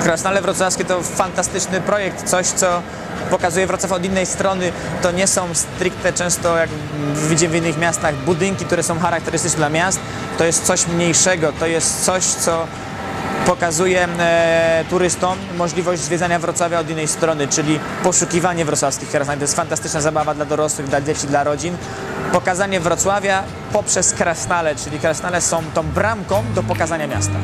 Krasnale wrocławskie to fantastyczny projekt, coś co pokazuje Wrocław od innej strony. To nie są stricte często, jak widzimy w innych miastach, budynki, które są charakterystyczne dla miast. To jest coś mniejszego, to jest coś, co pokazuje turystom możliwość zwiedzania Wrocławia od innej strony, czyli poszukiwanie wrocławskich krasnali. To jest fantastyczna zabawa dla dorosłych, dla dzieci, dla rodzin. Pokazanie Wrocławia poprzez krasnale, czyli krasnale są tą bramką do pokazania miasta.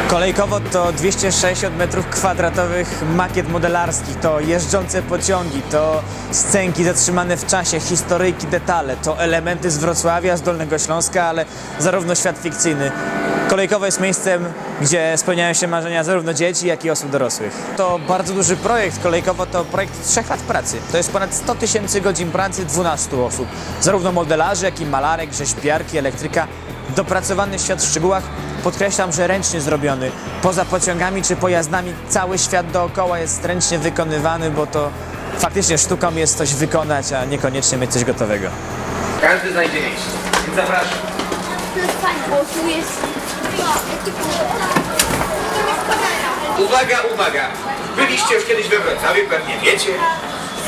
Kolejkowo to 260 m2 makiet modelarskich, to jeżdżące pociągi, to scenki zatrzymane w czasie, historyjki, detale, to elementy z Wrocławia, z Dolnego Śląska, ale zarówno świat fikcyjny. Kolejkowo jest miejscem, gdzie spełniają się marzenia zarówno dzieci, jak i osób dorosłych. To bardzo duży projekt. Kolejkowo to projekt 3 lat pracy. To jest ponad 100 000 godzin pracy 12 osób. Zarówno modelarzy, jak i malarek, rzeźbiarki, elektryka. Dopracowany świat w szczegółach. Podkreślam, że ręcznie zrobiony. Poza pociągami czy pojazdami cały świat dookoła jest ręcznie wykonywany, bo to faktycznie sztuką jest coś wykonać, a niekoniecznie mieć coś gotowego. Każdy znajdzie miejsce. Więc zapraszam. To jest fajne, bo tu jest... Uwaga, uwaga! Byliście już kiedyś we Wrocławiu, pewnie wiecie,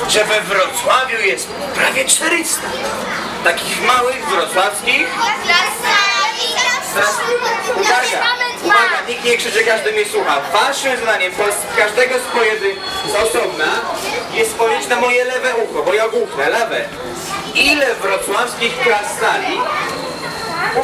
że we Wrocławiu jest prawie 400 takich małych wrocławskich. Uwaga, nikt nie krzyczy, każdy mnie słucha. Waszym zdaniem każdego z osobna jest powiedzieć na moje lewe ucho, bo ja głuchnę, lewe. Ile wrocławskich krasnali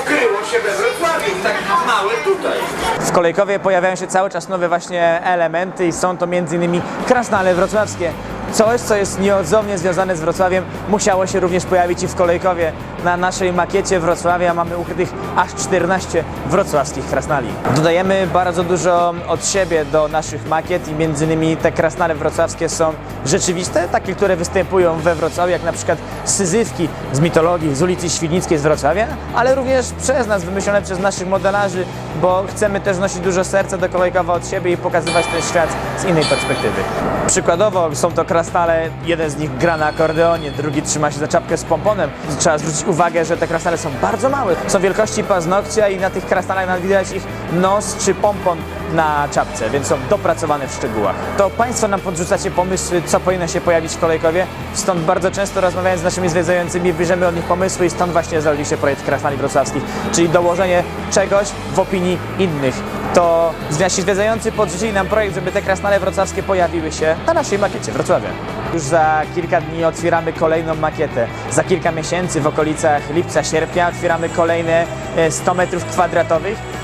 ukryło się we Wrocławiu, takich małych tutaj? W Kolejkowie pojawiają się cały czas nowe właśnie elementy i są to m.in. krasnale wrocławskie. Coś, co jest nieodzownie związane z Wrocławiem, musiało się również pojawić i w Kolejkowie. Na naszej makiecie Wrocławia mamy ukrytych aż 14 wrocławskich krasnali. Dodajemy bardzo dużo od siebie do naszych makiet i m.in. te krasnale wrocławskie są rzeczywiste, takie, które występują we Wrocławiu, jak na przykład Syzyfki z mitologii, z ulicy Świdnickiej z Wrocławia, ale również przez nas, wymyślone przez naszych modelarzy, bo chcemy też nosić dużo serca do Kolejkowa od siebie i pokazywać ten świat z innej perspektywy. Przykładowo są to krasnale, jeden z nich gra na akordeonie, drugi trzyma się za czapkę z pomponem. Trzeba zwrócić uwagę, że te krasnale są bardzo małe, są wielkości paznokcia i na tych krasnalach nawet widać ich nos czy pompon na czapce, więc są dopracowane w szczegółach. To Państwo nam podrzucacie pomysły, co powinno się pojawić w Kolejkowie, stąd bardzo często rozmawiając z naszymi zwiedzającymi bierzemy od nich pomysły i stąd właśnie zrodził się projekt krasnali wrocławskich, czyli dołożenie czegoś w opinii innych. To nasi zwiedzający podrzucili nam projekt, żeby te krasnale wrocławskie pojawiły się na naszej makiecie Wrocławia. Już za kilka dni otwieramy kolejną makietę. Za kilka miesięcy w okolicach lipca, sierpnia otwieramy kolejne 100 m2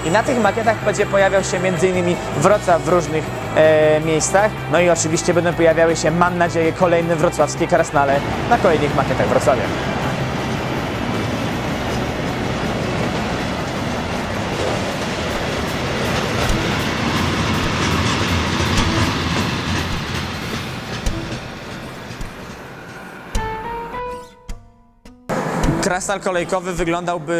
i na tych makietach będzie pojawiał się m.in. Wrocław w różnych miejscach. No i oczywiście będą pojawiały się, mam nadzieję, kolejne wrocławskie krasnale na kolejnych makietach Wrocławia. Krasnal kolejkowy wyglądałby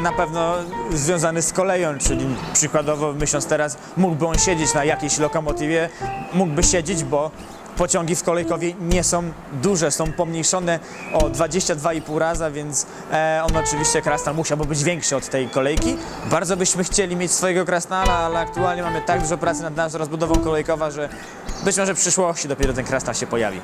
na pewno związany z koleją, czyli przykładowo myśląc teraz, mógłby on siedzieć na jakiejś lokomotywie, mógłby siedzieć, bo pociągi w Kolejkowie nie są duże, są pomniejszone o 22,5 raza, więc on oczywiście krasnal musiałby być większy od tej kolejki. Bardzo byśmy chcieli mieć swojego krasnala, ale aktualnie mamy tak dużo pracy nad naszą rozbudową Kolejkowa, że być może w przyszłości dopiero ten krasnal się pojawi.